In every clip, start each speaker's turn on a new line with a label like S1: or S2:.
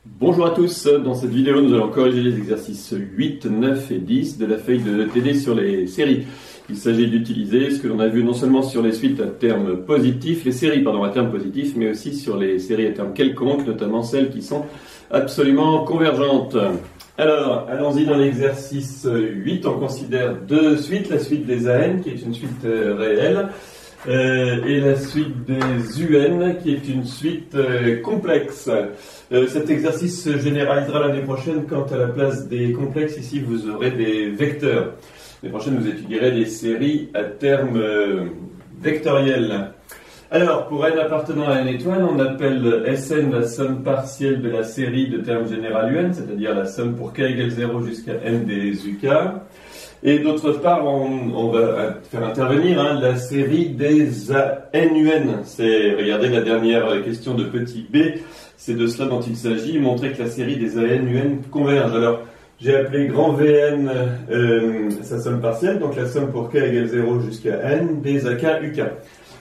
S1: Bonjour à tous, dans cette vidéo nous allons corriger les exercices 8, 9 et 10 de la feuille de TD sur les séries. Il s'agit d'utiliser ce que l'on a vu non seulement sur les suites à terme positif, les séries pardon, à terme positif, mais aussi sur les séries à terme quelconque, notamment celles qui sont absolument convergentes. Alors, allons-y dans l'exercice 8, on considère deux suites, la suite des AN qui est une suite réelle, et la suite des UN qui est une suite complexe. Cet exercice se généralisera l'année prochaine quand à la place des complexes, ici vous aurez des vecteurs. L'année prochaine vous étudierez des séries à terme vectoriel. Alors, pour n appartenant à n étoile, on appelle Sn la somme partielle de la série de termes général UN, c'est-à-dire la somme pour k égale 0 jusqu'à n des UK. Et d'autre part, on va faire intervenir la série des ANUN. C'est, regardez la dernière question de petit b, c'est de cela dont il s'agit, montrer que la série des ANUN converge. Alors, j'ai appelé grand Vn sa somme partielle, donc la somme pour k égale 0 jusqu'à n des AK UK.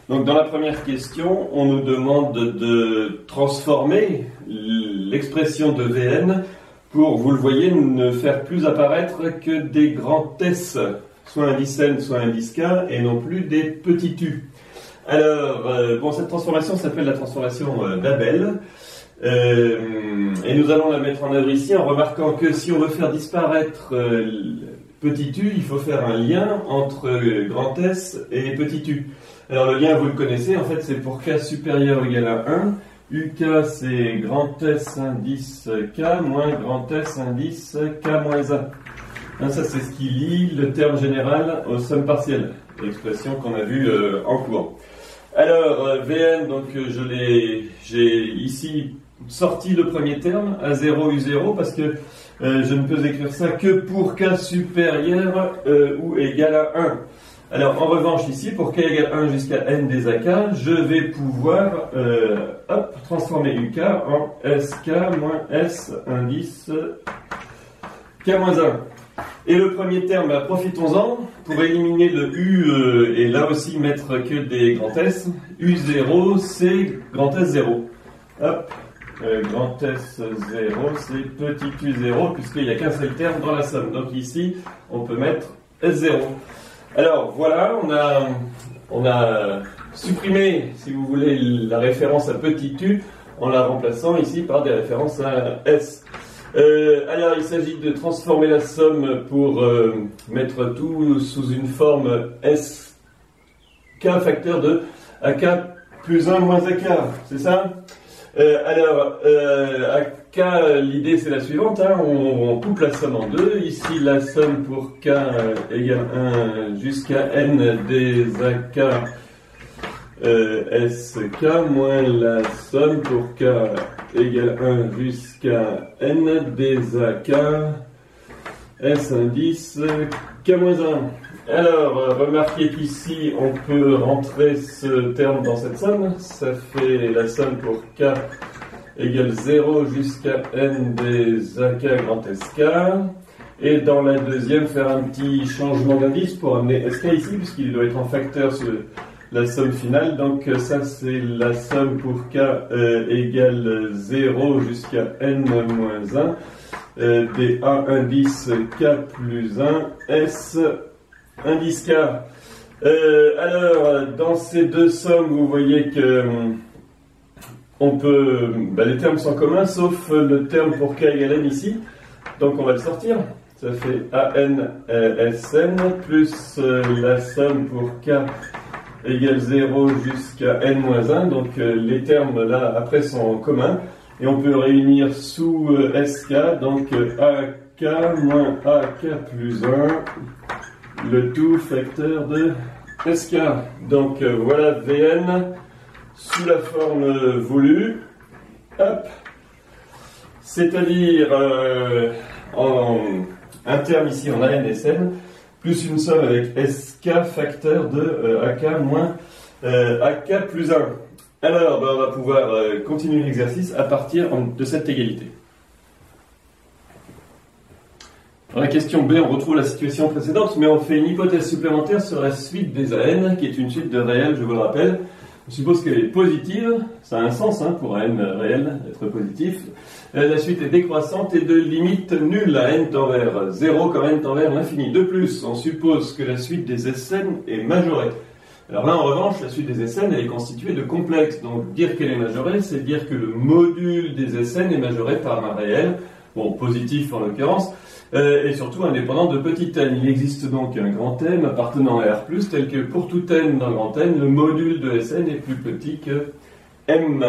S1: Donc dans la première question, on nous demande de transformer l'expression de Vn pour, vous le voyez, ne faire plus apparaître que des grands S, soit indice n, soit indice k, et non plus des petits u. Alors, cette transformation s'appelle la transformation d'Abel, et nous allons la mettre en œuvre ici en remarquant que si on veut faire disparaître petit u, il faut faire un lien entre grand S et petit u. Alors le lien, vous le connaissez, en fait c'est pour k supérieur ou égal à 1, UK c'est grand S indice K moins grand S indice K moins 1. Ça c'est ce qui lie le terme général aux sommes partielles, l'expression qu'on a vue en cours. Alors Vn, donc j'ai ici sorti le premier terme, A0 U0, parce que je ne peux écrire ça que pour K supérieur ou égal à 1. Alors, en revanche, ici, pour k égale 1 jusqu'à n des AK, je vais pouvoir transformer UK en SK moins S indice K moins 1. Et le premier terme, profitons-en, pour éliminer le U et là aussi mettre que des grands S. U0, c'est grand S0. Grand S0, c'est petit U0, puisqu'il n'y a qu'un seul terme dans la somme. Donc ici, on peut mettre S0. Alors voilà, on a supprimé, si vous voulez, la référence à petit u en la remplaçant ici par des références à S. Alors il s'agit de transformer la somme pour mettre tout sous une forme SK facteur de AK plus 1 moins AK, c'est ça? AK, l'idée c'est la suivante, on coupe la somme en deux. Ici la somme pour K égale 1 jusqu'à N des AK SK moins la somme pour K égale 1 jusqu'à N des AK S indice K moins 1. Alors, remarquez qu'ici, on peut rentrer ce terme dans cette somme. Ça fait la somme pour k égale 0 jusqu'à n des AK grand SK. Et dans la deuxième, faire un petit changement d'indice pour amener SK ici, puisqu'il doit être en facteur sur la somme finale. Donc ça, c'est la somme pour k égale 0 jusqu'à n moins 1 des A indice k plus 1 S indice K. Alors, dans ces deux sommes, vous voyez que on peut, les termes sont communs, sauf le terme pour K égale N ici. Donc, on va le sortir. Ça fait AN SN plus la somme pour K égale 0 jusqu'à N moins 1. Donc, les termes là, après, sont communs. Et on peut réunir sous SK, donc AK moins AK plus 1. Le tout facteur de SK. Donc voilà Vn sous la forme voulue. C'est-à-dire un terme ici en AN et SN, plus une somme avec SK facteur de AK moins AK plus 1. Alors on va pouvoir continuer l'exercice à partir de cette égalité. Dans la question B, on retrouve la situation précédente, mais on fait une hypothèse supplémentaire sur la suite des AN, qui est une suite de réels, je vous le rappelle. On suppose qu'elle est positive, ça a un sens hein, pour un n réel, être positif. La suite est décroissante et de limite nulle à n tend vers 0 quand n tend vers l'infini. De plus, on suppose que la suite des Sn est majorée. Alors là, en revanche, la suite des Sn, elle est constituée de complexes. Donc, dire qu'elle est majorée, c'est dire que le module des Sn est majoré par un réel, bon, positif en l'occurrence, et surtout indépendant de petit n. Il existe donc un grand M appartenant à R+, tel que pour tout n dans grand N, le module de Sn est plus petit que M.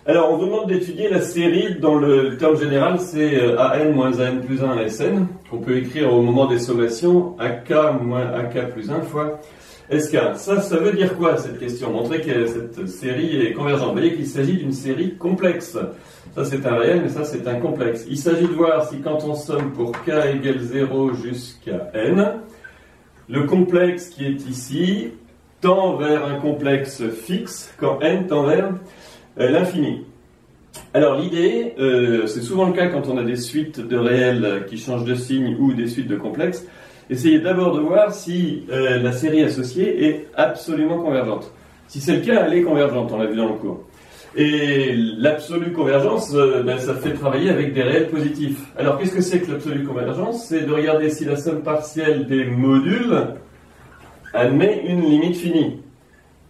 S1: Alors, on vous demande d'étudier la série dont le terme général c'est AN moins AN plus 1 Sn, qu'on peut écrire au moment des sommations AK moins AK plus 1 fois SK. Ça veut dire quoi cette question? Montrer que cette série est convergente. Vous voyez qu'il s'agit d'une série complexe. Ça c'est un réel, mais ça c'est un complexe. Il s'agit de voir si quand on somme pour k égale 0 jusqu'à n, le complexe qui est ici tend vers un complexe fixe quand n tend vers l'infini. Alors l'idée, c'est souvent le cas quand on a des suites de réels qui changent de signe ou des suites de complexes. Essayez d'abord de voir si la série associée est absolument convergente. Si c'est le cas, elle est convergente, on l'a vu dans le cours. Et l'absolue convergence, ça fait travailler avec des réels positifs. Alors qu'est-ce que c'est que l'absolue convergence? C'est de regarder si la somme partielle des modules admet une limite finie.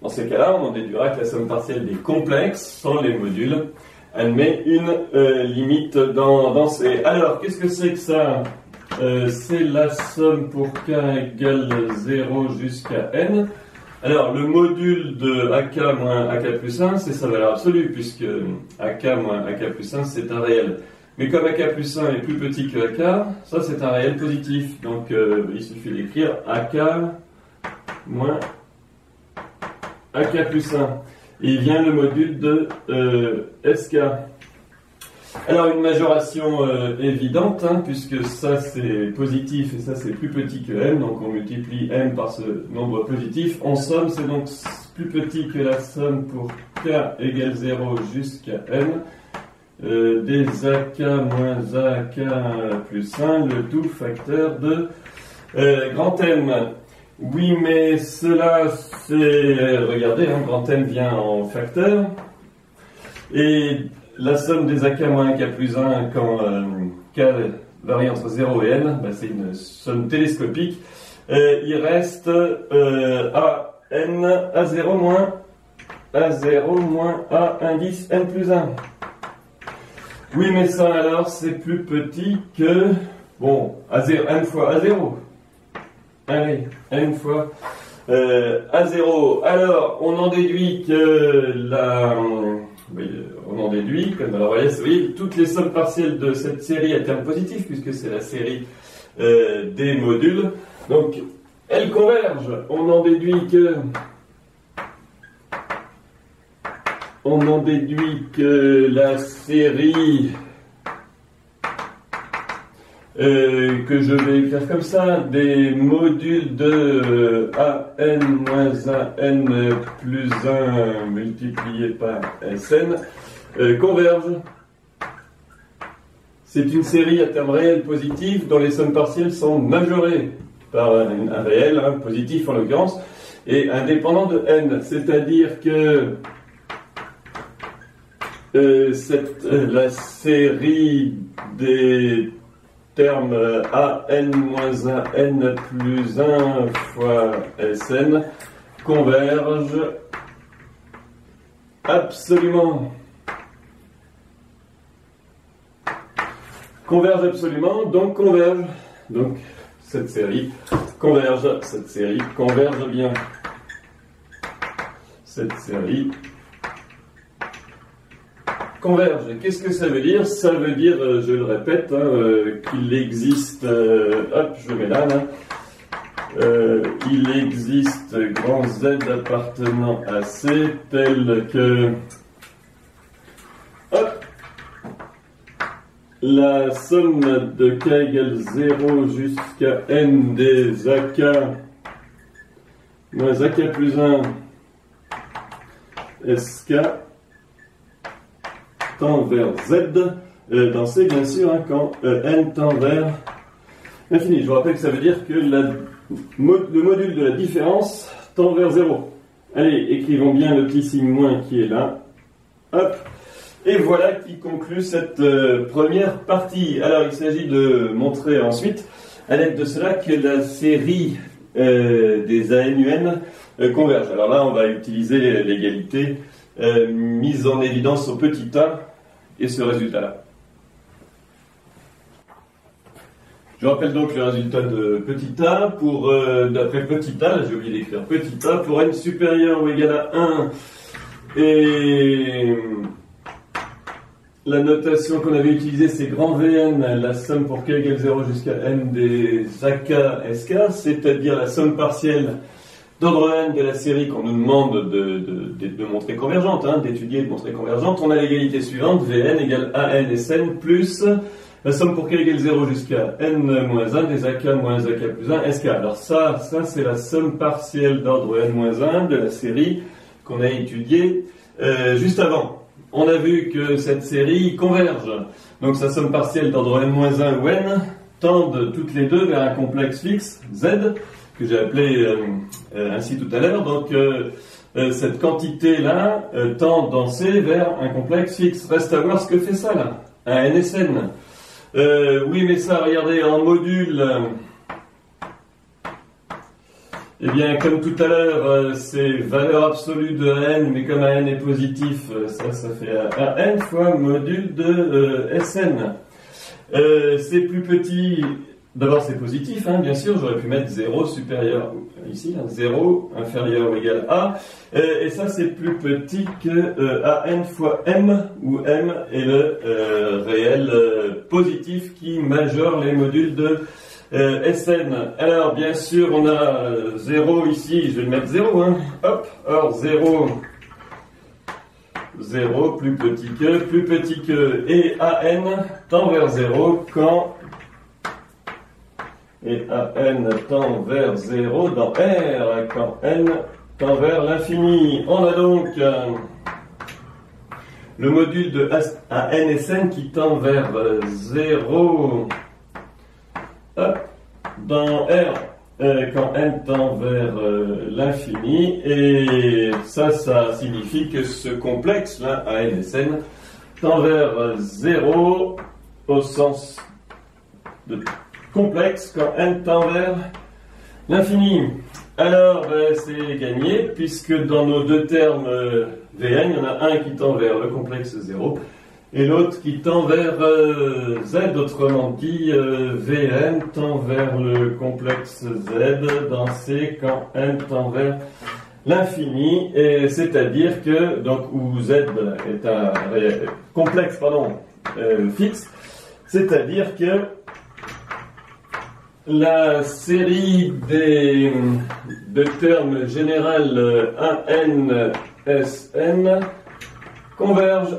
S1: Dans ces cas-là, on en déduira que la somme partielle des complexes, sans les modules, admet une limite dans ces... Alors, qu'est-ce que c'est que ça? C'est la somme pour k égale 0 jusqu'à n. Alors, le module de ak moins ak plus 1, c'est sa valeur absolue, puisque ak moins ak plus 1, c'est un réel. Mais comme ak plus 1 est plus petit que ak, ça c'est un réel positif. Donc, il suffit d'écrire ak moins ak plus 1. Et il vient le module de sk. Alors une majoration évidente, hein, puisque ça c'est positif et ça c'est plus petit que m, donc on multiplie m par ce nombre positif. En somme, c'est donc plus petit que la somme pour k égale 0 jusqu'à m des ak moins ak plus 1, le tout facteur de grand M. Oui, mais cela c'est... Regardez, hein, grand M vient en facteur. Et la somme des ak moins ak plus 1 quand k varie entre 0 et n, c'est une somme télescopique. Il reste a0 moins a indice n plus 1. Oui, mais ça alors c'est plus petit que... Bon, a0, n fois a0. Allez, n fois a0. Alors, on en déduit que la... Oui, on en déduit, comme alors voyez, toutes les sommes partielles de cette série à terme positif, puisque c'est la série des modules. Donc, elles convergent. On en déduit que la série que je vais écrire comme ça, des modules de an moins an plus 1 multiplié par Sn convergent. C'est une série à terme réel positif dont les sommes partielles sont majorées par un réel, hein, positif en l'occurrence, et indépendant de n. C'est-à-dire que la série des termes an moins an plus 1 fois Sn converge absolument. Converge absolument, donc converge. Donc cette série converge bien. Cette série converge. Qu'est-ce que ça veut dire? Ça veut dire, je le répète, qu'il existe, hop, je mets là, il existe grand Z appartenant à C tel que, hop, la somme de k égale 0 jusqu'à n des ak moins ak plus 1 sk tend vers Z, dans C bien sûr, hein, quand n tend vers l'infini. Je vous rappelle que ça veut dire que le module de la différence tend vers 0. Allez, écrivons bien le petit signe moins qui est là. Hop. Et voilà qui conclut cette première partie. Alors, il s'agit de montrer ensuite, à l'aide de cela, que la série des ANUN converge. Alors là, on va utiliser l'égalité mise en évidence au petit a et ce résultat-là. Je rappelle donc le résultat de petit a pour, d'après petit a, là j'ai oublié d'écrire petit a, pour n supérieur ou égal à 1 et la notation qu'on avait utilisée c'est grand Vn, la somme pour k égale 0 jusqu'à n des AK SK, c'est-à-dire la somme partielle d'ordre n de la série qu'on nous demande de montrer convergente, hein, d'étudier et de montrer convergente. On a l'égalité suivante, Vn égale AN Sn plus la somme pour k égale 0 jusqu'à n-1 des AK moins AK plus 1 SK. Alors ça c'est la somme partielle d'ordre n-1 de la série qu'on a étudiée juste avant. On a vu que cette série converge. Donc sa somme partielle d'ordre n-1 ou n tendent toutes les deux vers un complexe fixe, Z, que j'ai appelé ainsi tout à l'heure. Donc cette quantité-là tend dans C vers un complexe fixe. Reste à voir ce que fait ça là, un NSN. Oui, mais ça, regardez, en module, eh bien, comme tout à l'heure, c'est valeur absolue de n, mais comme n est positif, ça fait n fois module de Sn. C'est plus petit, d'abord c'est positif, hein, bien sûr, j'aurais pu mettre 0 supérieur, ici, hein, 0 inférieur ou égal à, et ça c'est plus petit que an fois m, où m est le réel positif qui majore les modules de Sn. Alors bien sûr on a 0 ici, je vais le mettre 0, hein, hop, or 0, plus petit que, et an tend vers 0 quand et AN tend vers 0 dans R, quand N tend vers l'infini. On a donc le module de ANSN qui tend vers 0 dans R, quand N tend vers l'infini. Et ça signifie que ce complexe-là, ANSN, tend vers 0 au sens de complexe quand n tend vers l'infini. Alors, c'est gagné, puisque dans nos deux termes Vn, il y en a un qui tend vers le complexe 0, et l'autre qui tend vers Z, autrement dit, Vn tend vers le complexe Z dans C quand n tend vers l'infini, et c'est-à-dire que, donc, où Z est un complexe, fixe, c'est-à-dire que la série de termes général 1n Sn converge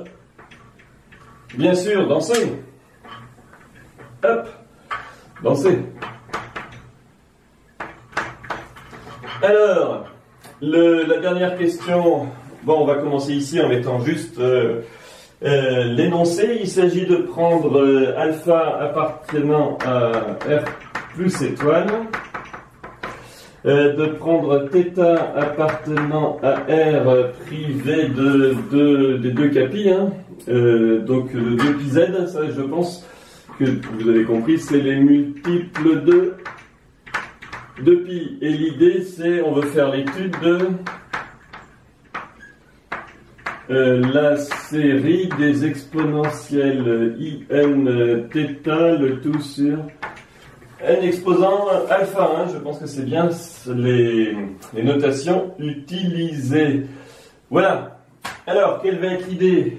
S1: bien sûr dans C. Hop, dans C. Alors, la dernière question, bon, on va commencer ici en mettant juste l'énoncé. Il s'agit de prendre alpha appartenant à R plus étoile, de prendre θ appartenant à R privé des deux capis, hein, donc le 2πz, ça je pense que vous avez compris, c'est les multiples de pi. Et l'idée c'est, on veut faire l'étude de la série des exponentielles in θ, le tout sur n exposant alpha, hein, je pense que c'est bien les notations utilisées. Voilà. Alors, quelle va être l'idée?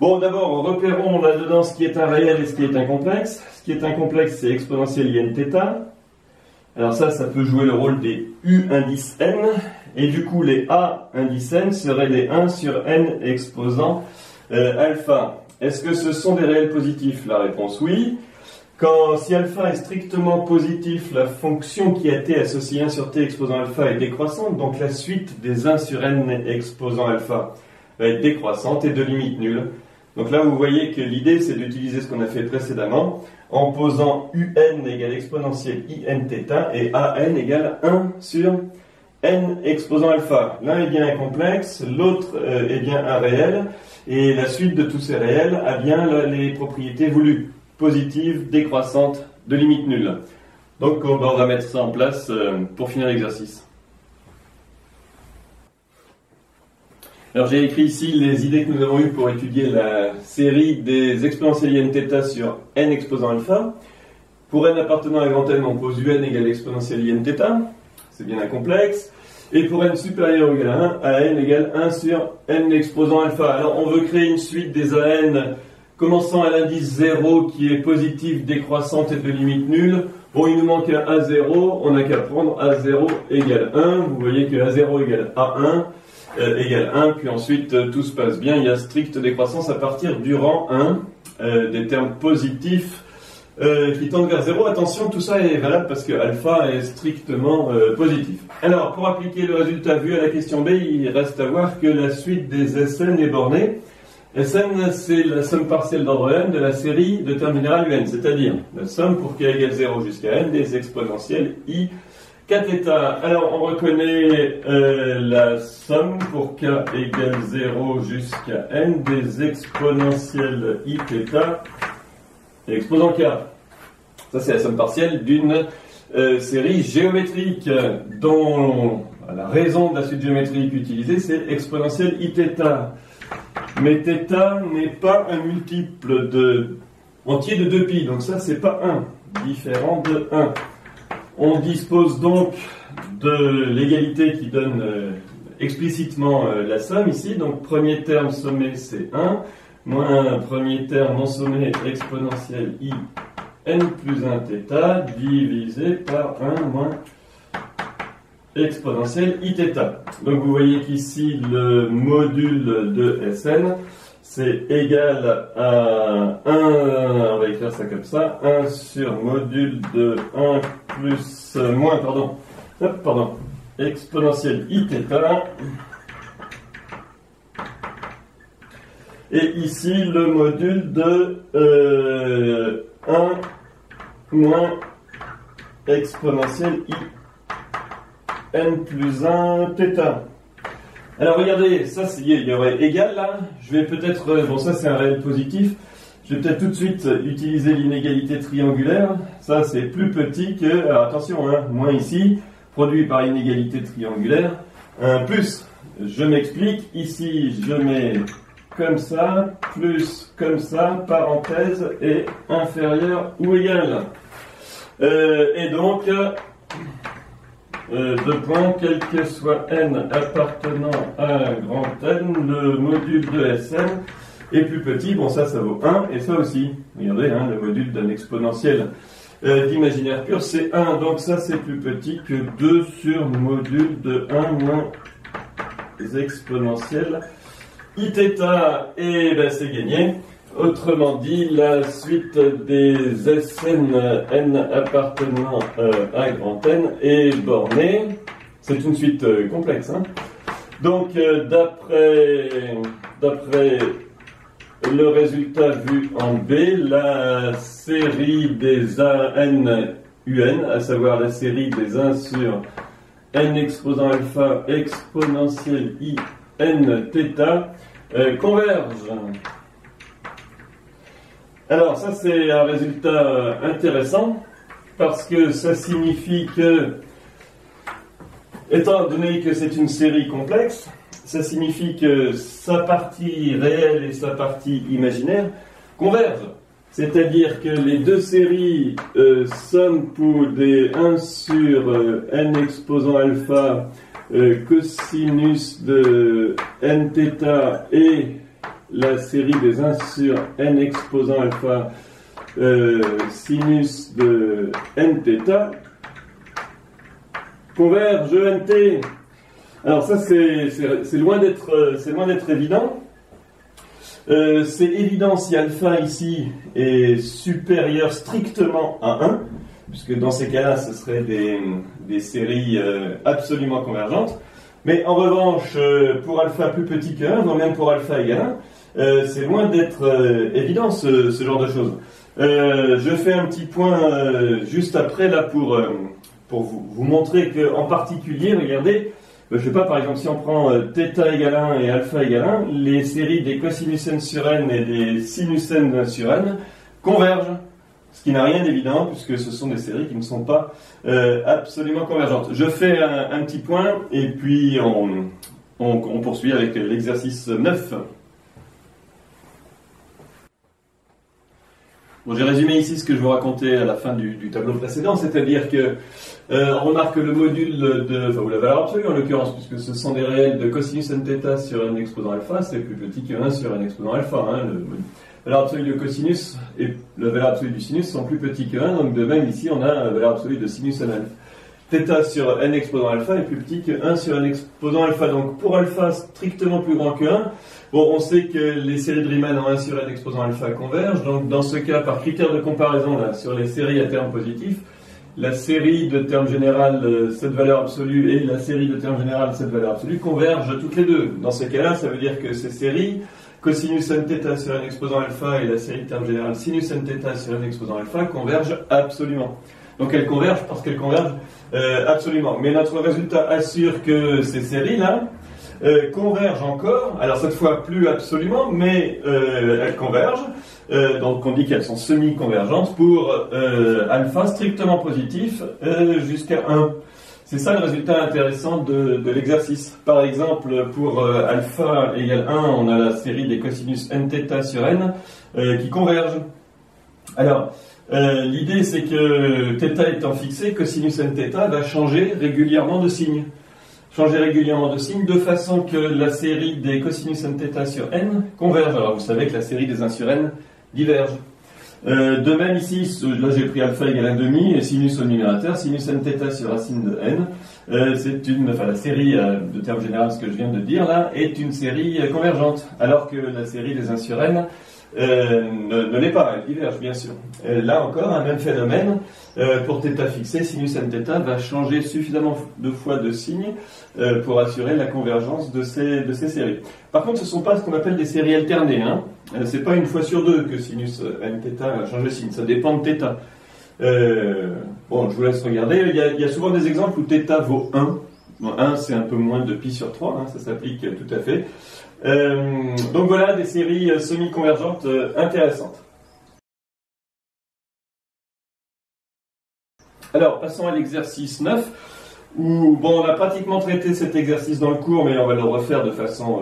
S1: Bon, d'abord, repérons là-dedans ce qui est un réel et ce qui est un complexe. Ce qui est un complexe, c'est exponentielle in θ. Alors ça peut jouer le rôle des u indice n. Et du coup, les a indice n seraient les 1 sur n exposant alpha. Est-ce que ce sont des réels positifs? La réponse oui. Si alpha est strictement positif, la fonction qui a été associée 1 sur t exposant alpha est décroissante, donc la suite des 1 sur n exposant alpha va être décroissante et de limite nulle. Donc là, vous voyez que l'idée, c'est d'utiliser ce qu'on a fait précédemment, en posant un égale exponentielle in θ et an égale 1 sur n exposant alpha. L'un est bien un complexe, l'autre est bien un réel, et la suite de tous ces réels a bien les propriétés voulues, positives, décroissantes, de limite nulle. Donc on va mettre ça en place pour finir l'exercice. Alors j'ai écrit ici les idées que nous avons eues pour étudier la série des exponentielles INθ sur n exposant alpha. Pour n appartenant à grand N, on pose un égale exponentielle INθ, c'est bien un complexe. Et pour n supérieur ou égal à 1, a n égale 1 sur n exposant alpha. Alors on veut créer une suite des AN commençant à l'indice 0 qui est positif, décroissante et de limite nulle. Bon, il nous manque un A0, on n'a qu'à prendre A0 égale 1. Vous voyez que A0 égale A1 égale 1, puis ensuite tout se passe bien. Il y a stricte décroissance à partir du rang 1 des termes positifs qui tendent vers 0. Attention, tout ça est valable parce que alpha est strictement positif. Alors, pour appliquer le résultat vu à la question B, il reste à voir que la suite des Sn est bornée. Sn, c'est la somme partielle d'ordre n de la série de termes générales un, c'est-à-dire la somme pour k égale 0 jusqu'à n des exponentielles i kθ. Alors, on reconnaît la somme pour k égale 0 jusqu'à n des exponentielles iθ exposant k. Ça, c'est la somme partielle d'une série géométrique dont la raison de la suite géométrique utilisée, c'est exponentielle iθ. Mais θ n'est pas un multiple entier de 2π, donc ça, c'est pas 1, différent de 1. On dispose donc de l'égalité qui donne explicitement la somme ici. Donc, premier terme sommé, c'est 1. Moins un premier terme non sommé exponentielle i n plus 1 θ divisé par 1 moins exponentielle iθ. Donc vous voyez qu'ici le module de Sn c'est égal à 1, on va écrire ça comme ça, 1 sur module de 1 plus moins, exponentielle iθ. Et ici, le module de 1 moins exponentielle i n plus 1 θ. Alors regardez, ça il y aurait égal là. Je vais peut-être, bon ça c'est un réel positif, je vais peut-être tout de suite utiliser l'inégalité triangulaire. Ça c'est plus petit que, alors attention, moins ici, produit par l'inégalité triangulaire, un plus. Je m'explique, ici je mets comme ça, plus comme ça, parenthèse, et inférieur ou égal. Et donc, deux points, quel que soit n appartenant à grand N, le module de Sn est plus petit. Bon, ça vaut 1, et ça aussi. Regardez, le module d'un exponentiel d'imaginaire pur, c'est 1. Donc ça, c'est plus petit que 2 sur module de 1 moins exponentielle iθ, et ben c'est gagné. Autrement dit, la suite des Sn n appartenant à grand N est bornée. C'est une suite complexe. Donc, d'après le résultat vu en B, la série des AN UN, à savoir la série des 1 sur n exposant alpha exponentielle i n θ, converge. Alors ça c'est un résultat intéressant parce que ça signifie que, étant donné que c'est une série complexe, ça signifie que sa partie réelle et sa partie imaginaire convergent. C'est-à-dire que les deux séries somme pour des 1 sur n exposant alpha cosinus de n θ et la série des 1 sur n exposant alpha sinus de n θ converge nt. Alors ça c'est loin d'être évident. C'est évident si alpha ici est supérieur strictement à 1, puisque dans ces cas-là ce serait des séries absolument convergentes. Mais en revanche, pour alpha plus petit que 1, voire même pour alpha égal 1, c'est loin d'être évident ce genre de choses. Je fais un petit point juste après là pour pour vous montrer qu'en particulier, regardez, je sais pas, par exemple, si on prend θ égale 1 et alpha égale 1, les séries des cosinus n sur n et des sinus n sur n convergent. Ce qui n'a rien d'évident, puisque ce sont des séries qui ne sont pas absolument convergentes. Je fais un petit point, et puis on poursuit avec l'exercice 9. Bon, j'ai résumé ici ce que je vous racontais à la fin du tableau précédent, c'est-à-dire que on remarque que le module ou la valeur absolue en l'occurrence, puisque ce sont des réels de cosinus n θ sur n exposant alpha, c'est plus petit que 1 sur n exposant alpha. Hein, la valeur absolue de cosinus et la valeur absolue du sinus sont plus petits que 1, donc de même ici on a la valeur absolue de sinus n alpha. Θ sur n exposant alpha est plus petit que 1 sur n exposant alpha, donc pour alpha strictement plus grand que 1, bon, on sait que les séries de Riemann en 1 sur n exposant alpha convergent, donc dans ce cas, par critère de comparaison là, sur les séries à termes positifs, la série de termes général cette valeur absolue et la série de termes général cette valeur absolue convergent toutes les deux. Dans ce cas-là, ça veut dire que ces séries, cosinus n θ sur n exposant alpha et la série de termes général sinus n θ sur n exposant alpha convergent absolument. Donc elles convergent parce qu'elles convergent absolument. Mais notre résultat assure que ces séries-là convergent encore, alors cette fois plus absolument, mais elles convergent, donc on dit qu'elles sont semi-convergentes pour alpha strictement positif jusqu'à 1. C'est ça le résultat intéressant de l'exercice. Par exemple, pour alpha égale 1, on a la série des cosinus n θ sur n qui convergent. Alors, l'idée c'est que θ étant fixé, cosinus n θ va changer régulièrement de signe. De façon que la série des cosinus n θ sur n converge. Alors vous savez que la série des 1 sur n diverge. De même ici, là j'ai pris alpha égale 1,5 et sinus au numérateur, sinus n θ sur racine de n. La série de termes généraux, ce que je viens de dire là, est une série convergente, alors que la série des 1 sur n ne l'est pas, elle diverge bien sûr. Là encore, un même phénomène, pour θ fixé, sinus n θ va changer suffisamment de fois de signe pour assurer la convergence de ces séries. Par contre, ce ne sont pas ce qu'on appelle des séries alternées. Hein. C'est pas une fois sur deux que sinus n θ va changer de signe, ça dépend de θ. Bon, je vous laisse regarder. Il y a souvent des exemples où θ vaut 1. Bon, 1, c'est un peu moins de pi sur 3, hein, ça s'applique tout à fait. Donc voilà des séries semi-convergentes intéressantes. Alors, passons à l'exercice 9, où bon, on a pratiquement traité cet exercice dans le cours, mais on va le refaire de façon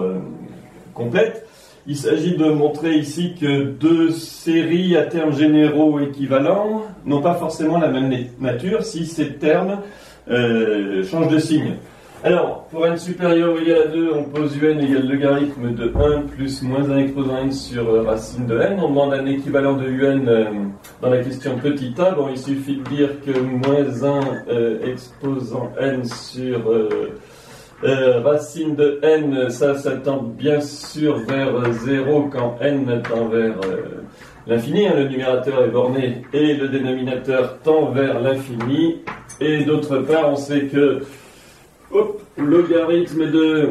S1: complète. Il s'agit de montrer ici que deux séries à termes généraux équivalents n'ont pas forcément la même nature si ces termes changent de signe. Alors, pour n supérieur ou égal à 2, on pose un égale logarithme de 1 plus moins 1 exposant n sur racine de n. On demande un équivalent de un dans la question petit a. Bon, il suffit de dire que moins 1 exposant n sur racine de n, ça tend bien sûr vers 0 quand n tend vers l'infini. Hein, le numérateur est borné et le dénominateur tend vers l'infini. Et d'autre part, on sait que logarithme de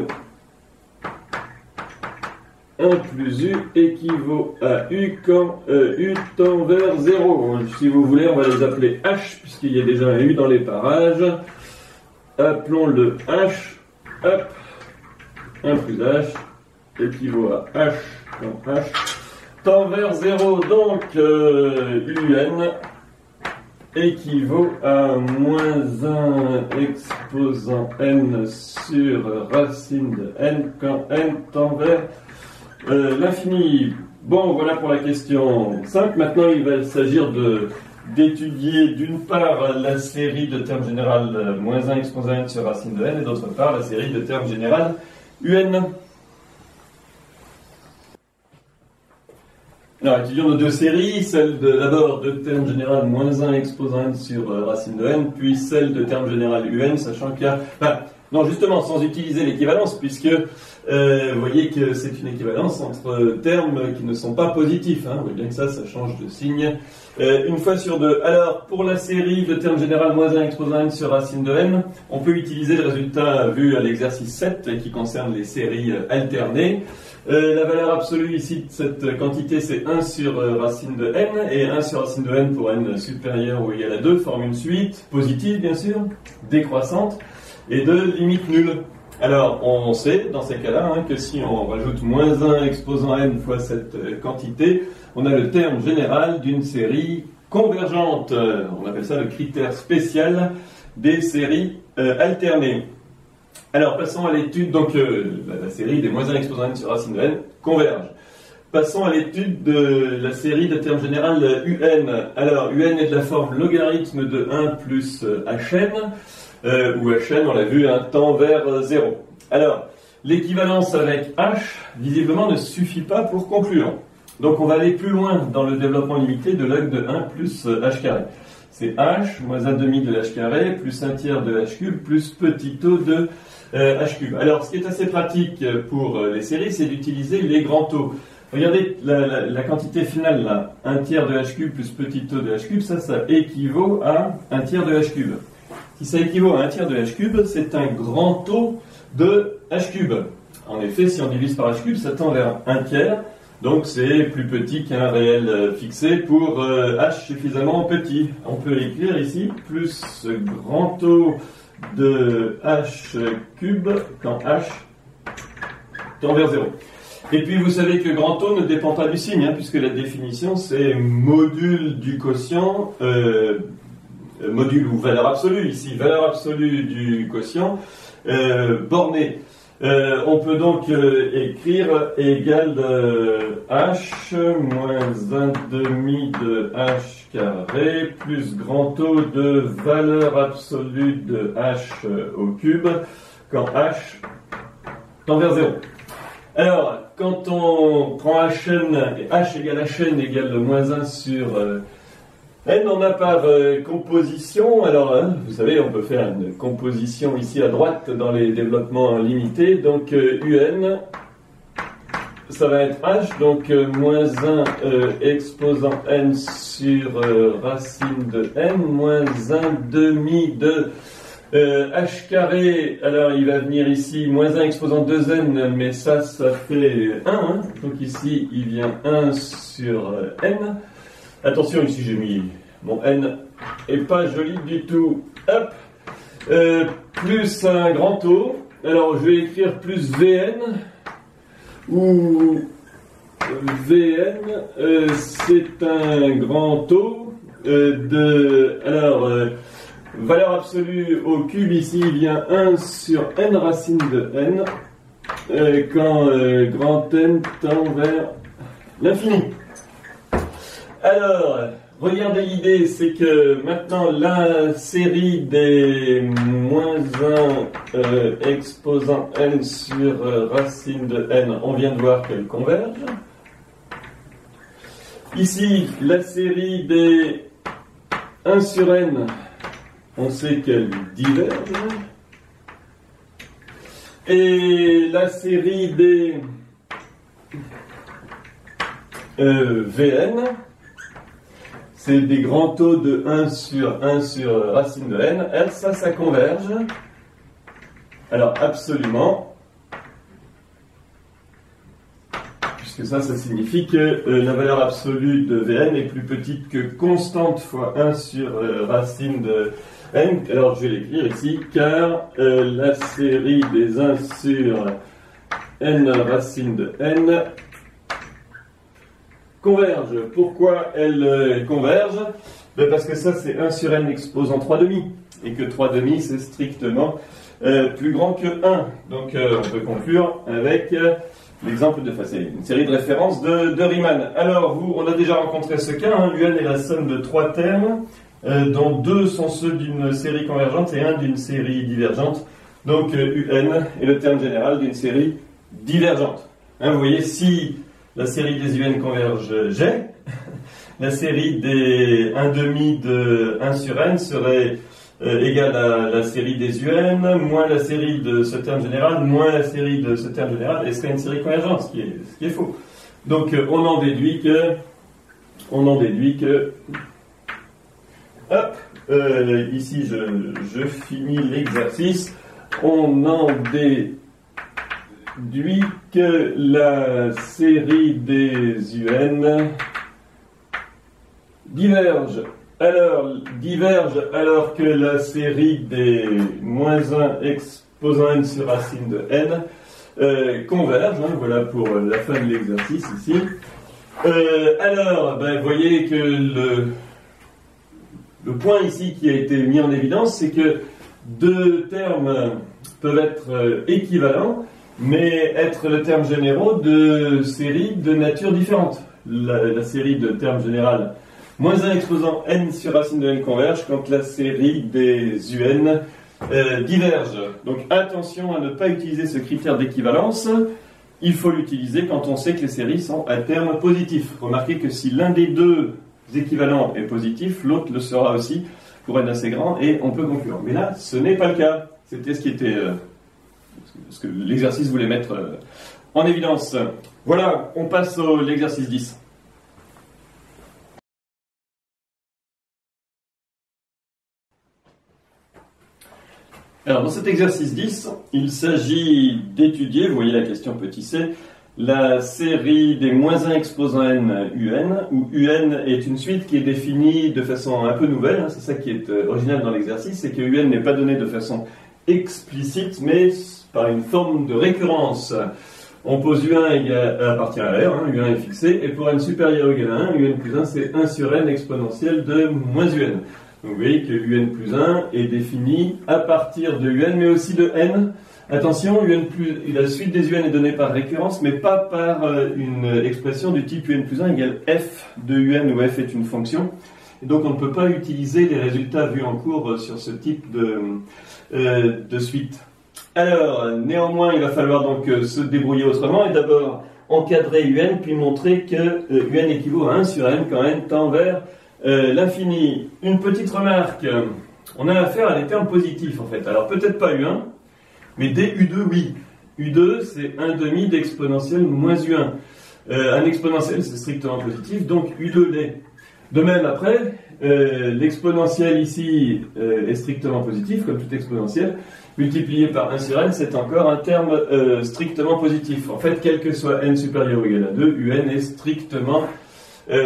S1: 1 plus u équivaut à u quand u tend vers 0. Si vous voulez, on va les appeler h, puisqu'il y a déjà un u dans les parages. Appelons-le h. Hop, 1 plus h équivaut à h quand h tend vers 0. Donc, un équivaut à moins 1 exposant n sur racine de n quand n tend vers l'infini. Bon, voilà pour la question 5. Maintenant, il va s'agir d'étudier d'une part la série de termes général moins 1 exposant n sur racine de n et d'autre part la série de termes général un. Alors, étudions nos deux séries, celle d'abord de terme général moins 1 exposant n sur racine de n, puis celle de terme général un, sachant qu'il y a... Non, justement, sans utiliser l'équivalence, puisque vous voyez que c'est une équivalence entre termes qui ne sont pas positifs. Hein. Vous voyez bien que ça change de signe. Une fois sur deux. Alors, pour la série de terme général moins 1 exposant n sur racine de n, on peut utiliser le résultat vu à l'exercice 7 qui concerne les séries alternées. La valeur absolue ici de cette quantité, c'est 1 sur racine de n, et 1 sur racine de n pour n supérieur ou égal à 2 forme une suite positive, bien sûr, décroissante, et de limite nulle. Alors, on sait, dans ces cas-là, hein, que si on rajoute moins 1 exposant n fois cette quantité, on a le terme général d'une série convergente. On appelle ça le critère spécial des séries alternées. Alors, passons à l'étude, donc la série des moins 1 exposant n sur racine de n converge. Passons à l'étude de la série de termes général un. Alors, un est de la forme logarithme de 1 plus hn, où hn, on l'a vu, tend vers 0. Alors, l'équivalence avec h, visiblement, ne suffit pas pour conclure. Donc, on va aller plus loin dans le développement limité de log de 1 plus h carré. C'est h moins 1 demi de h carré plus 1 tiers de h cube plus petit o de h cube. Alors, ce qui est assez pratique pour les séries, c'est d'utiliser les grands taux. Regardez la quantité finale là, 1 tiers de h cube plus petit o de h cube, ça équivaut à 1 tiers de h cube. Si ça équivaut à 1 tiers de h cube, c'est un grand taux de h cube. En effet, si on divise par h cube, ça tend vers 1 tiers. Donc c'est plus petit qu'un réel fixé pour h suffisamment petit. On peut écrire ici plus grand taux de h cube quand h tend vers 0. Et puis vous savez que grand taux ne dépend pas du signe, puisque la définition c'est module du quotient, module ou valeur absolue, ici valeur absolue du quotient borné. On peut donc écrire égal h moins 1 demi de h carré plus grand taux de valeur absolue de h au cube quand h tend vers 0. Alors, quand on prend h égale hn égale moins 1 sur n, on a par composition, alors vous savez, on peut faire une composition ici à droite dans les développements limités, donc un, ça va être h, donc moins 1 exposant n sur racine de n, moins 1 demi de h carré, alors il va venir ici, moins 1 exposant 2n, mais ça fait 1, donc ici il vient 1 sur n. Attention, ici j'ai mis mon n est pas joli du tout. Hop, plus un grand taux. Alors je vais écrire plus Vn, où Vn c'est un grand taux de. Alors, valeur absolue au cube ici il vient 1 sur n racine de n quand grand N tend vers l'infini. Alors, regardez l'idée, c'est que maintenant la série des moins 1 exposant n sur racine de n, on vient de voir qu'elle converge. Ici, la série des 1 sur n, on sait qu'elle diverge. Et la série des Vn, c'est des grands taux de 1 sur racine de n. Ça converge. Alors, absolument. Puisque ça signifie que la valeur absolue de Vn est plus petite que constante fois 1 sur racine de n. Alors, je vais l'écrire ici, car la série des 1 sur n racine de n converge. Pourquoi elle converge? Parce que ça c'est 1 sur n exposant 3 demi, et que 3 demi c'est strictement plus grand que 1. Donc on peut conclure avec l'exemple de c'est une série de références de Riemann. Alors on a déjà rencontré ce cas, un est la somme de 3 termes, dont 2 sont ceux d'une série convergente et 1 d'une série divergente. Donc un est le terme général d'une série divergente. Vous voyez, si la série des UN converge G, la série des 1 demi de 1 sur n serait égale à la série des UN, moins la série de ce terme général, moins la série de ce terme général, et ce serait une série convergente, ce qui est faux. Donc on en déduit que hop, ici je finis l'exercice, on en déduit que la série des UN diverge alors que la série des moins 1 exposant n sur racine de n converge, hein, voilà pour la fin de l'exercice ici. Alors, vous voyez que le point ici qui a été mis en évidence, c'est que deux termes peuvent être équivalents, mais être le terme généraux de séries de nature différente. La série de termes général moins 1 exposant n sur racine de n converge quand la série des UN diverge. Donc attention à ne pas utiliser ce critère d'équivalence. Il faut l'utiliser quand on sait que les séries sont à terme positif. Remarquez que si l'un des deux équivalents est positif, l'autre le sera aussi pour n assez grand et on peut conclure. Mais là, ce n'est pas le cas. C'était ce que l'exercice voulait mettre en évidence. Voilà, on passe à l'exercice 10. Alors, dans cet exercice 10, il s'agit d'étudier, vous voyez la question petit c, la série des moins 1 exposant n un, où un est une suite qui est définie de façon un peu nouvelle, hein, c'est ça qui est original dans l'exercice, c'est que un n'est pas donné de façon explicite, mais par une forme de récurrence. On pose u1 appartient à R, hein, u1 est fixé, et pour n supérieur ou égal à 1, un plus 1 c'est 1 sur n exponentielle de moins un. Donc vous voyez que un plus 1 est défini à partir de un, mais aussi de n. Attention, la suite des un est donnée par récurrence, mais pas par une expression du type un plus 1 égale f de un, où f est une fonction. Et donc on ne peut pas utiliser les résultats vus en cours sur ce type de suite. Alors, néanmoins, il va falloir donc se débrouiller autrement, et d'abord encadrer un, puis montrer que un équivaut à 1 sur n quand n tend vers l'infini. Une petite remarque, on a affaire à des termes positifs en fait. Alors peut-être pas u1, mais dès u2 oui. u2 c'est 1/2 d'exponentielle moins u1. Un exponentiel c'est strictement positif, donc u2 l'est. De même après, l'exponentiel ici est strictement positif, comme tout exponentiel. Multiplié par 1 sur n, c'est encore un terme strictement positif. En fait, quel que soit n supérieur ou égal à 2, un est strictement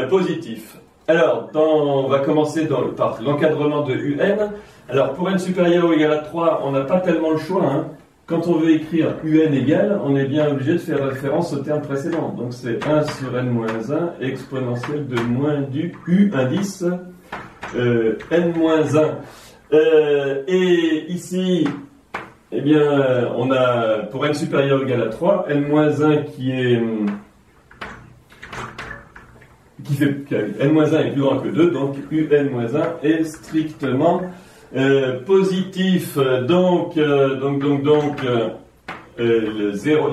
S1: positif. Alors, on va commencer par l'encadrement de un. Alors, pour n supérieur ou égal à 3, on n'a pas tellement le choix. Hein. Quand on veut écrire un égal, on est bien obligé de faire référence au terme précédent. Donc, c'est 1 sur n moins 1 exponentielle de moins du u indice n moins 1. Et ici, eh bien, on a pour n supérieur ou égal à 3, n moins 1 n-1 est plus grand que 2, donc un-1 est strictement positif. Donc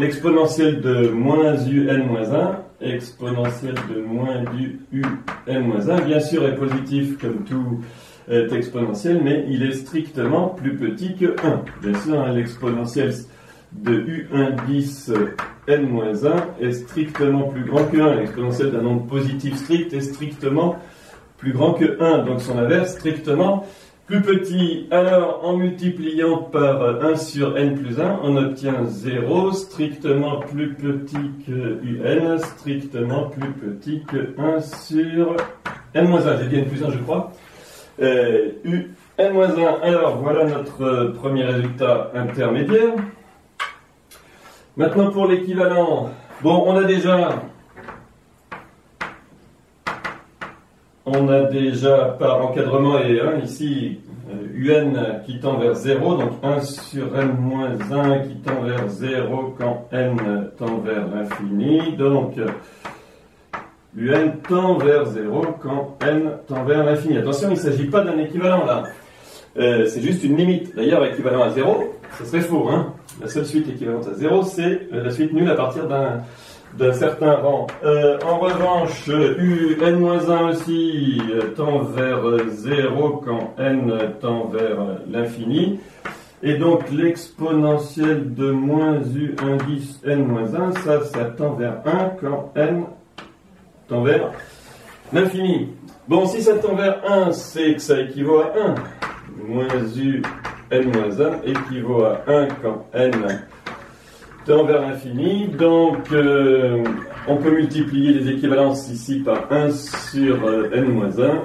S1: l'exponentielle de moins un-1, exponentielle de moins du un-1, bien sûr est positif comme tout exponentiel, mais il est strictement plus petit que 1. Bien sûr, hein, l'exponentielle de u1 n-1 est strictement plus grand que 1. L'exponentielle d'un nombre positif strict est strictement plus grand que 1. Donc son inverse, strictement plus petit. Alors, en multipliant par 1 sur n plus 1, on obtient 0, strictement plus petit que un, strictement plus petit que 1 sur n-1. J'ai dit n plus 1, je crois. n-1. Alors, voilà notre premier résultat intermédiaire. Maintenant pour l'équivalent, bon, on a déjà par encadrement et 1 ici, un qui tend vers 0, donc 1 sur n moins 1 qui tend vers 0 quand n tend vers l'infini, donc un tend vers 0 quand n tend vers l'infini. Attention, il ne s'agit pas d'un équivalent là, c'est juste une limite. D'ailleurs, équivalent à 0, ce serait faux, hein. La seule suite équivalente à 0, c'est la suite nulle à partir d'un certain rang. En revanche, un aussi tend vers 0 quand n tend vers l'infini. Et donc l'exponentielle de moins u indice n-1, ça tend vers 1 quand n tend vers l'infini. Bon, si ça tend vers 1, c'est que ça équivaut à 1. Moins u n-1 équivaut à 1 quand n tend vers l'infini. Donc, on peut multiplier les équivalences ici par 1 sur n-1.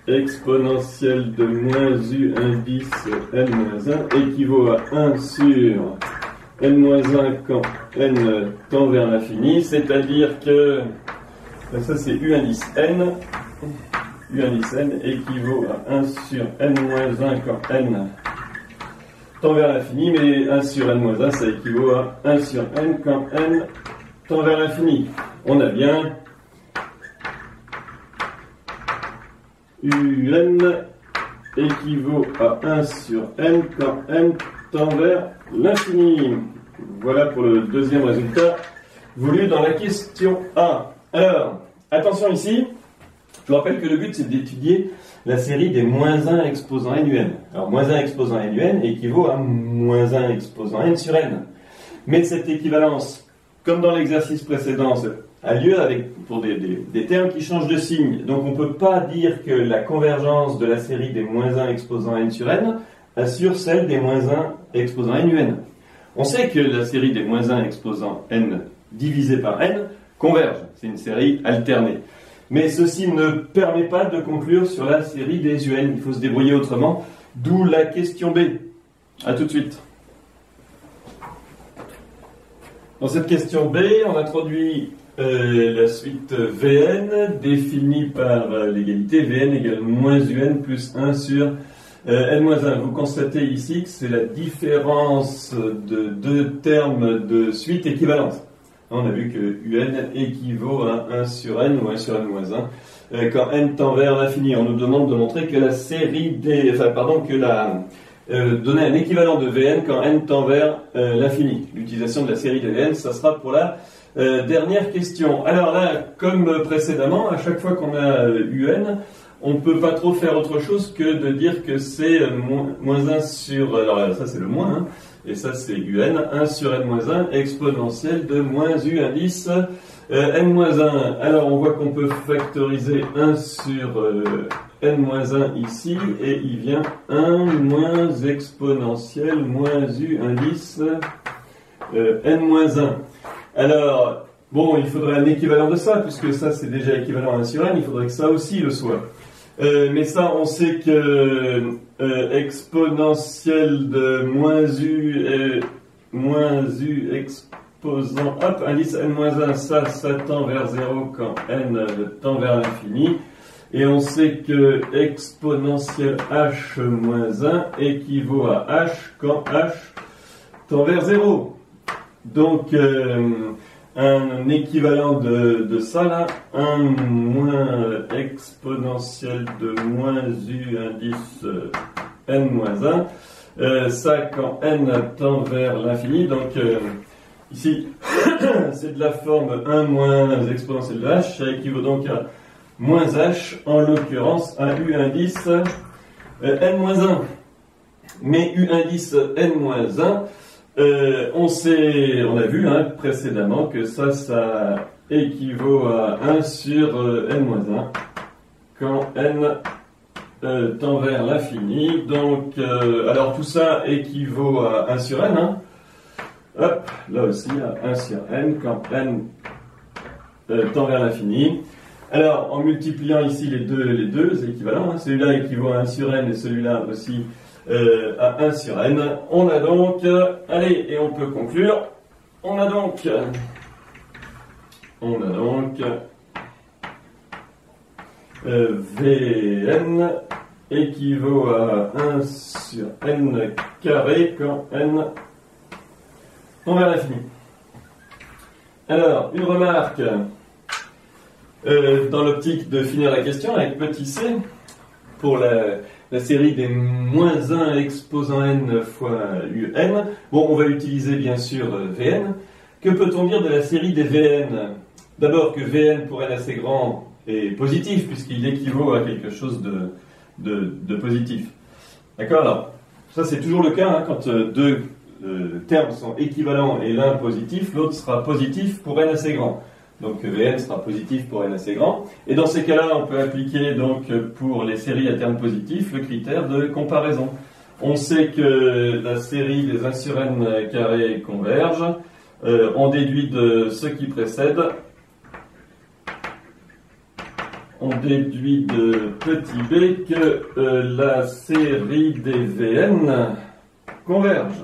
S1: Exponentielle de moins u indice n-1 équivaut à 1 sur n-1 quand n tend vers l'infini. C'est-à-dire que, ça c'est u indice n. U indice n équivaut à 1 sur n-1 quand n tend vers l'infini, mais 1 sur n-1 ça équivaut à 1 sur n quand n tend vers l'infini. On a bien un équivaut à 1 sur n quand n tend vers l'infini. Voilà pour le deuxième résultat voulu dans la question A. Alors, attention ici. Je vous rappelle que le but, c'est d'étudier la série des moins 1 exposant n un. Alors, moins 1 exposant n un équivaut à moins 1 exposant n sur n. Mais cette équivalence, comme dans l'exercice précédent, a lieu pour des termes qui changent de signe. Donc, on ne peut pas dire que la convergence de la série des moins 1 exposant n sur n assure celle des moins 1 exposant n un. On sait que la série des moins 1 exposant n divisé par n converge. C'est une série alternée. Mais ceci ne permet pas de conclure sur la série des UN. Il faut se débrouiller autrement. D'où la question B. A tout de suite. Dans cette question B, on introduit la suite Vn définie par l'égalité Vn égale moins Un plus 1 sur n-1. Vous constatez ici que c'est la différence de deux termes de suite équivalente. On a vu que un équivaut à 1 sur n ou 1 sur n-1 quand n tend vers l'infini. On nous demande de montrer que la série des... donner un équivalent de Vn quand n tend vers l'infini. L'utilisation de la série de Vn, ça sera pour la dernière question. Alors là, comme précédemment, à chaque fois qu'on a un, on ne peut pas trop faire autre chose que de dire que c'est moins 1 sur... Alors ça c'est le moins, hein. Et ça c'est un sur n-1 exponentielle de moins u indice n-1. Alors on voit qu'on peut factoriser 1 sur n-1 ici, et il vient 1 moins exponentielle moins u indice n-1. Alors, bon, il faudrait un équivalent de ça, puisque ça c'est déjà équivalent à 1 sur n, il faudrait que ça aussi le soit. Mais ça, on sait que exponentielle de moins u exposant, hop, indice n-1, ça tend vers 0 quand n tend vers l'infini. Et on sait que exponentielle h-1 équivaut à h quand h tend vers 0. Donc, un équivalent de ça là, 1 moins exponentielle de moins u indice n-1, ça quand n tend vers l'infini, donc ici c'est de la forme 1 moins exponentielle de h, ça équivaut donc à moins h, en l'occurrence à u indice n-1. Mais u indice n-1, on a vu précédemment que ça équivaut à 1 sur n-1 quand n tend vers l'infini. Donc, alors tout ça équivaut à 1 sur n. Hop, là aussi à 1 sur n quand n tend vers l'infini. Alors, en multipliant ici les deux équivalents, celui-là équivaut à 1 sur n et celui-là aussi à 1 sur n. On a donc, allez, et on peut conclure, on a donc Vn équivaut à 1 sur n carré quand n tend vers l'infini. Alors, une remarque dans l'optique de finir la question avec petit c pour la série des moins 1 exposant n fois un. Bon, on va utiliser bien sûr Vn. Que peut-on dire de la série des Vn? D'abord que Vn pour n assez grand est positif, puisqu'il équivaut à quelque chose de positif. D'accord? Alors, ça c'est toujours le cas, hein, quand deux termes sont équivalents et l'un positif, l'autre sera positif pour n assez grand. Donc Vn sera positif pour n assez grand. Et dans ces cas-là, on peut appliquer donc pour les séries à termes positifs le critère de comparaison. On sait que la série des 1 sur n carré converge. On déduit de ce qui précède. On déduit de petit b que la série des Vn converge.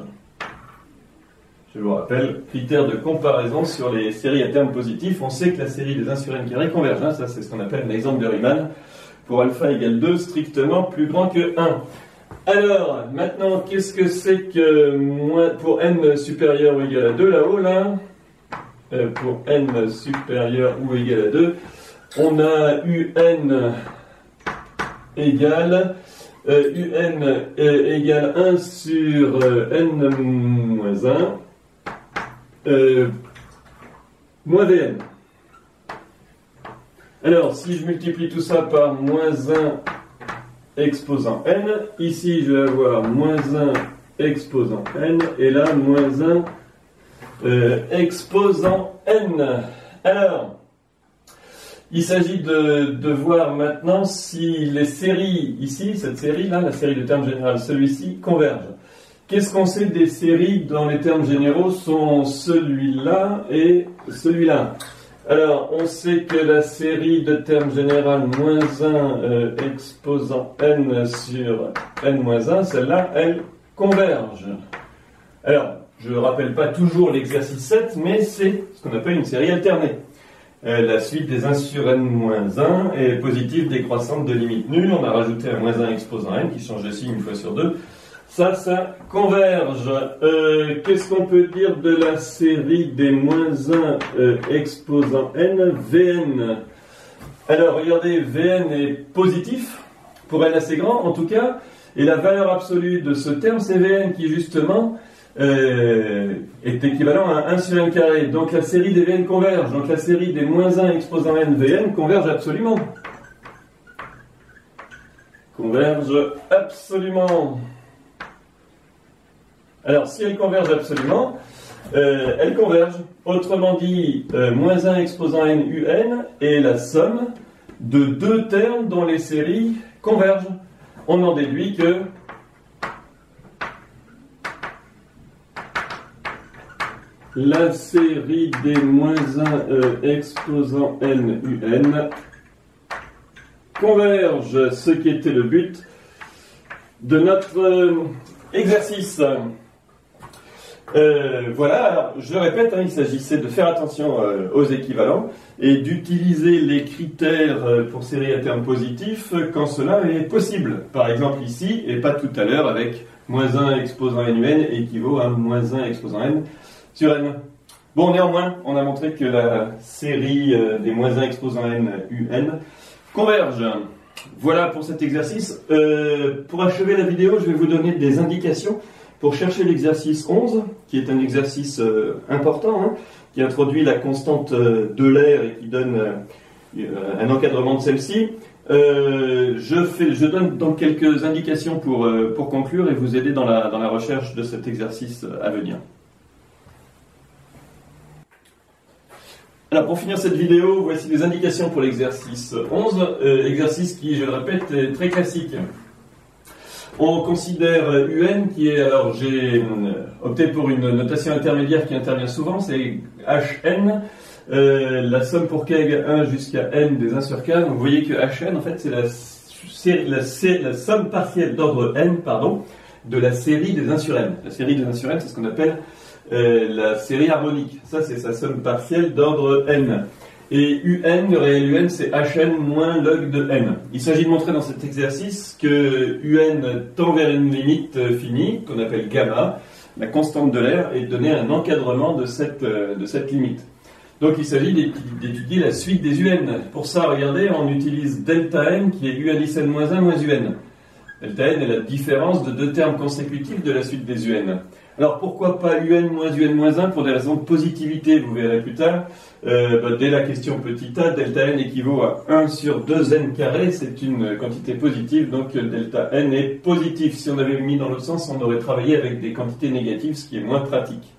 S1: Je vous rappelle, critère de comparaison sur les séries à termes positifs. On sait que la série des 1 sur n carré converge. Hein, ça, c'est ce qu'on appelle un exemple de Riemann. Pour alpha égale 2, strictement plus grand que 1. Alors, maintenant, qu'est-ce que c'est que pour n supérieur ou égal à 2, là-haut, là, pour n supérieur ou égal à 2, on a un égale égale 1 sur n moins 1 moins Vn. Alors, si je multiplie tout ça par moins 1 exposant n, ici je vais avoir moins 1 exposant n, et là moins 1 exposant n. Alors, il s'agit de voir maintenant si les séries, ici, cette série-là, la série de termes généraux, celui-ci, convergent. Qu'est-ce qu'on sait des séries dans les termes généraux sont celui-là et celui-là? Alors, on sait que la série de termes généraux moins 1 exposant n sur n-1, celle-là, elle converge. Alors, je ne rappelle pas toujours l'exercice 7, mais c'est ce qu'on appelle une série alternée. La suite des 1 sur n-1 est positive décroissante de limite nulle. On a rajouté un moins 1 exposant n qui change de signe une fois sur deux. Ça converge. Qu'est-ce qu'on peut dire de la série des moins 1 exposant n, Vn? Alors, regardez, Vn est positif, pour n assez grand en tout cas, et la valeur absolue de ce terme, c'est Vn qui justement est équivalent à 1 sur n carré. Donc la série des Vn converge. Donc la série des moins 1 exposant n, Vn converge absolument. Converge absolument. Alors, si elle converge absolument, elle converge. Autrement dit, moins 1 exposant n un est la somme de deux termes dont les séries convergent. On en déduit que la série des moins 1 exposant n un converge, ce qui était le but de notre exercice. Voilà, alors, je le répète, hein, il s'agissait de faire attention aux équivalents et d'utiliser les critères pour séries à termes positifs quand cela est possible. Par exemple ici, et pas tout à l'heure avec moins 1 exposant n un équivaut à moins 1 exposant n sur n. Bon, néanmoins, on a montré que la série des moins 1 exposant n un converge. Voilà pour cet exercice. Pour achever la vidéo, je vais vous donner des indications pour chercher l'exercice 11, qui est un exercice important, hein, qui introduit la constante de l'air et qui donne un encadrement de celle-ci. Je donne donc quelques indications pour conclure et vous aider dans la recherche de cet exercice à venir. Alors pour finir cette vidéo, voici des indications pour l'exercice 11, exercice qui, je le répète, est très classique. On considère un qui est, alors j'ai opté pour une notation intermédiaire qui intervient souvent, c'est hn, la somme pour k égale 1 jusqu'à n des 1 sur k. Donc vous voyez que hn, en fait, c'est la somme partielle d'ordre n, de la série des 1 sur n. La série des 1 sur n, c'est ce qu'on appelle la série harmonique. Ça, c'est sa somme partielle d'ordre n. Et un, le réel un, c'est hn moins log de n. Il s'agit de montrer dans cet exercice que un tend vers une limite finie, qu'on appelle gamma, la constante de l'air, et de donner un encadrement de cette limite. Donc il s'agit d'étudier la suite des un. Pour ça, regardez, on utilise delta n, qui est un indice n moins 1 moins un. Delta n est la différence de deux termes consécutifs de la suite des un. Alors pourquoi pas un moins un moins 1 pour des raisons de positivité, vous verrez plus tard. Dès la question petit a, delta n équivaut à 1 sur 2n carré, c'est une quantité positive, donc delta n est positif. Si on avait mis dans l'autre sens, on aurait travaillé avec des quantités négatives, ce qui est moins pratique.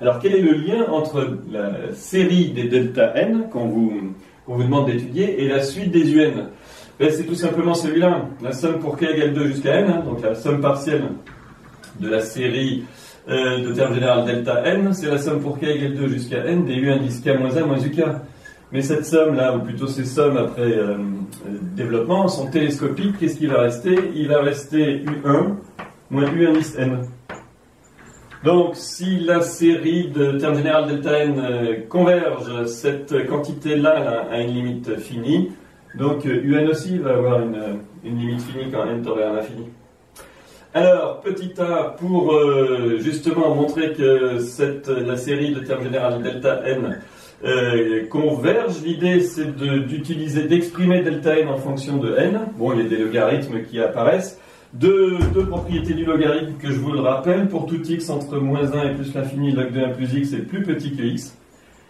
S1: Alors quel est le lien entre la série des delta n qu'on vous demande d'étudier et la suite des un? C'est tout simplement celui-là, la somme pour k égale 2 jusqu'à n, donc la somme partielle de la série de terme général delta n, c'est la somme pour k égale 2 jusqu'à n des u indice k moins 1 moins uk. Mais cette somme-là, ou plutôt ces sommes après développement, sont télescopiques. Qu'est-ce qui va rester? Il va rester u1 moins u indice n. Donc, si la série de terme général delta n converge, cette quantité-là a une limite finie. Donc, un aussi va avoir une limite finie quand n tend vers l'infini. Alors, petit a, pour justement montrer que la série de termes général delta n converge, l'idée c'est d'exprimer delta n en fonction de n. Bon, il y a des logarithmes qui apparaissent. Deux propriétés du logarithme que je vous le rappelle, pour tout x entre moins 1 et plus l'infini, log de 1 plus x est plus petit que x.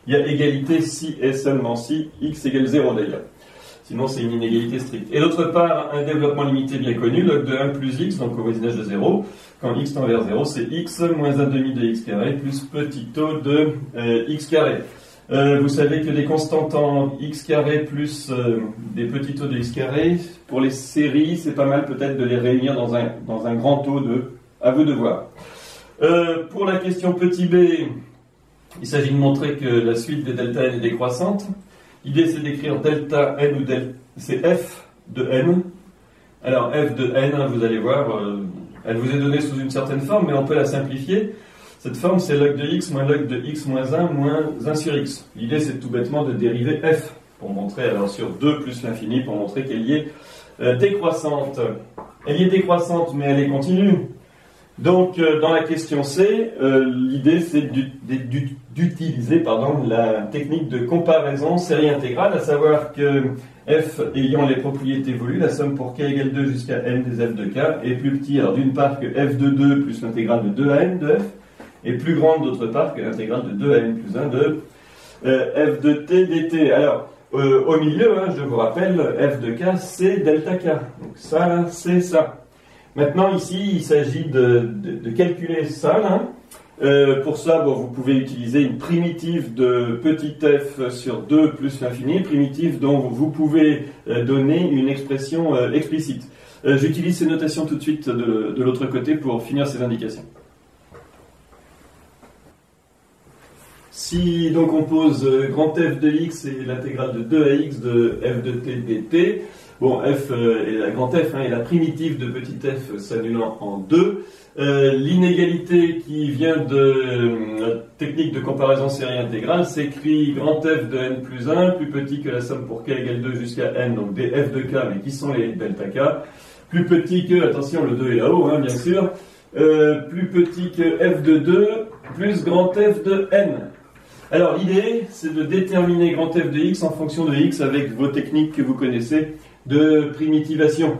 S1: Il y a égalité si et seulement si x égale 0 d'ailleurs. Sinon c'est une inégalité stricte. Et d'autre part, un développement limité bien connu, log de 1 plus x, donc au voisinage de 0. Quand x tend vers 0, c'est x moins 1 demi de x carré plus petit taux de x carré. Vous savez que des constantes en x carré plus des petits taux de x carré, pour les séries, c'est pas mal peut-être de les réunir dans un grand taux de... À vous de voir. Pour la question petit b, il s'agit de montrer que la suite des delta n est décroissante. L'idée c'est d'écrire delta n ou c'est f de n. Alors f de n, vous allez voir, elle vous est donnée sous une certaine forme, mais on peut la simplifier. Cette forme, c'est log de x moins log de x moins 1 moins 1 sur x. L'idée, c'est tout bêtement de dériver f, pour montrer, alors sur 2 plus l'infini, pour montrer qu'elle y est décroissante. Elle y est décroissante, mais elle est continue. Donc, dans la question C, l'idée, c'est d'utiliser la technique de comparaison série intégrale, à savoir que f ayant les propriétés voulues, la somme pour k égale 2 jusqu'à n des f de k est plus petit, alors d'une part que f de 2 plus l'intégrale de 2 à n de f, est plus grande d'autre part que l'intégrale de 2 à n plus 1 de f de t dt. Alors, au milieu, je vous rappelle, f de k, c'est delta k. Donc ça, c'est ça. Maintenant, ici, il s'agit de calculer ça. Pour ça, vous pouvez utiliser une primitive de petit f sur 2 plus l'infini, primitive dont vous pouvez donner une expression explicite. J'utilise ces notations tout de suite de l'autre côté pour finir ces indications. Si donc on pose grand f de x et l'intégrale de 2 à x de f de t dt, bon, f est la grand f et la primitive de petit f s'annulant en 2. L'inégalité qui vient de la technique de comparaison série intégrale s'écrit grand f de n plus 1 plus petit que la somme pour k égale 2 jusqu'à n, donc des f de k, mais qui sont les delta k, plus petit que, attention le 2 est là-haut bien sûr, plus petit que f de 2 plus grand f de n. Alors l'idée, c'est de déterminer grand f de x en fonction de x avec vos techniques que vous connaissez de primitivation.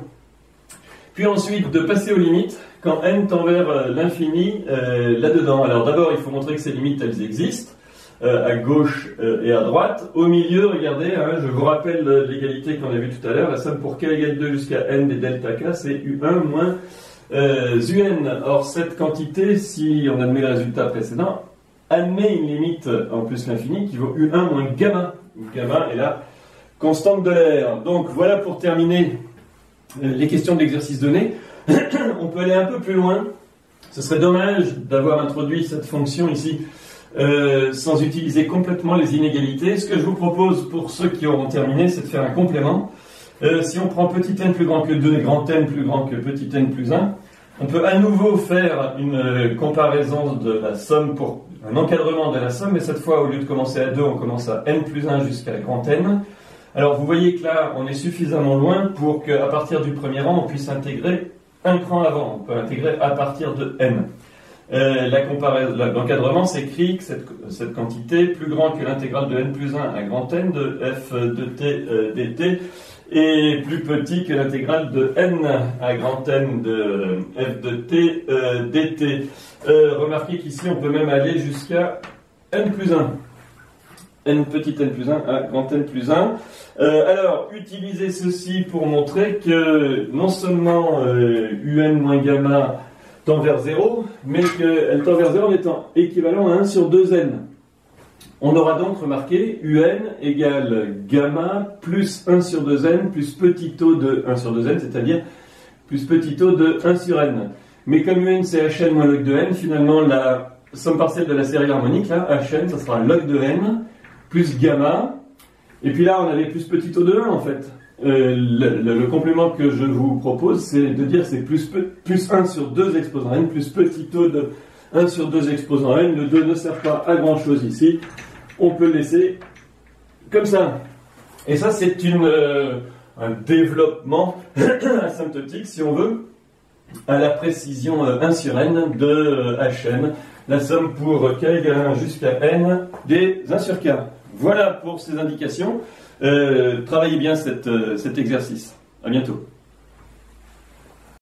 S1: Puis ensuite, de passer aux limites quand n tend vers l'infini là-dedans. Alors d'abord, il faut montrer que ces limites, elles existent, à gauche et à droite. Au milieu, regardez, je vous rappelle l'égalité qu'on a vue tout à l'heure, la somme pour k égale 2 jusqu'à n des delta k, c'est u1 moins un. Or, cette quantité, si on admet le résultat précédent, admet une limite en plus l'infini qui vaut u1 moins gamma. Gamma est la constante de l'air. Donc voilà pour terminer les questions de l'exercice donné. On peut aller un peu plus loin. Ce serait dommage d'avoir introduit cette fonction ici sans utiliser complètement les inégalités. Ce que je vous propose pour ceux qui auront terminé, c'est de faire un complément. Si on prend petit n plus grand que 2 et grand n plus grand que petit n plus 1, on peut à nouveau faire une comparaison de la somme pour un encadrement de la somme, mais cette fois, au lieu de commencer à 2, on commence à n plus 1 jusqu'à grand n. Alors, vous voyez que là, on est suffisamment loin pour qu'à partir du premier rang, on puisse intégrer un cran avant. On peut intégrer à partir de n. L'encadrement s'écrit que cette quantité, plus grande que l'intégrale de n plus 1 à grand n de f de t dt, est plus petit que l'intégrale de n à grand n de f de t dt. Remarquez qu'ici, on peut même aller jusqu'à n plus 1. N petit n plus 1 à grand n plus 1. Alors, utilisez ceci pour montrer que non seulement un moins gamma tend vers 0, mais qu'elle tend vers 0 en étant équivalent à 1 sur 2n. On aura donc remarqué un égale gamma plus 1 sur 2n plus petit o de 1 sur 2n, c'est-à-dire plus petit o de 1 sur n. Mais comme un c'est hn moins log de n, finalement la somme partielle de la série harmonique, là, hn, ça sera log de n plus gamma. Et puis là, on avait plus petit o de 1 en fait. Le complément que je vous propose, c'est de dire c'est plus 1 sur 2 exposant n plus petit o de 1 sur 2 exposant n. Le 2 ne sert pas à grand chose ici. On peut le laisser comme ça. Et ça, c'est un développement asymptotique, si on veut, à la précision 1 sur n de Hn, la somme pour k égale 1 jusqu'à n des 1 sur k. Voilà pour ces indications. Travaillez bien cet exercice. À bientôt.